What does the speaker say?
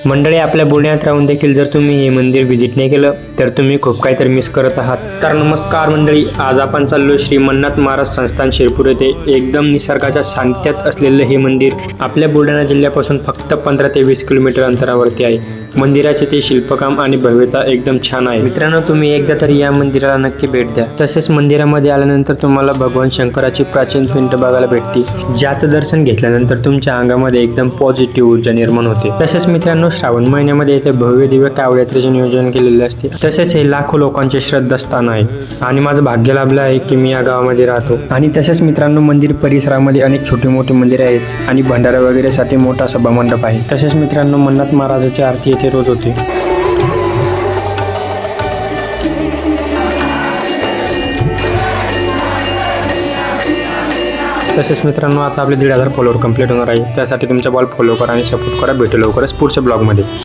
मंडळी, आपल्या बुलढाण्यात राहून देखील जर तुम्ही हे मंदिर व्हिजिट नाही केलं तर तुम्ही खूप काहीतरी मिस करत आहात. तर नमस्कार मंडळी, आज आपण चाललो श्री मन्नाथ महाराज संस्थान शिरपूर येथे. एकदम निसर्गाच्या सानिध्यात असलेले हे मंदिर आपल्या बुलढाणा जिल्ह्यापासून फक्त 15 ते 20 किलोमीटर अंतरावरती आहे. मंदिराचे ते शिल्पकाम आणि भव्यता एकदम छान आहे. मित्रांनो, तुम्ही एकदा तरी या मंदिराला नक्की भेट द्या. तसेच मंदिरामध्ये आल्यानंतर तुम्हाला भगवान शंकराची प्राचीन पिंड बघायला भेटते, ज्याचं दर्शन घेतल्यानंतर तुमच्या अंगामध्ये एकदम पॉझिटिव्ह ऊर्जा निर्माण होते. तसेच मित्रांनो, श्रावण महिन्यामध्ये येथे भव्य दिव्य कावड यात्रेचे नियोजन केलेले असते. तसेच हे लाखो लोकांचे श्रद्धास्थान आहे आणि माझं भाग्य लाभलं आहे की मी या गावामध्ये राहतो. आणि तसेच मित्रांनो, मंदिर परिसरामध्ये अनेक छोटी मोठी मंदिरे आहेत आणि भंडारा वगैरे साठी मोठा सभा मंडप आहे. तसेच मित्रांनो, मन्नाथ महाराजाची आरती येथे रोज होते. तसेच मित्रांनो, आता आपले 1,500 फॉलोअर कंप्लीट होणार आहे. त्यासाठी तुमचा बॉल फॉलो करा आणि सपोर्ट करा. भेटू लवकरच पुढच्या ब्लॉगमध्ये.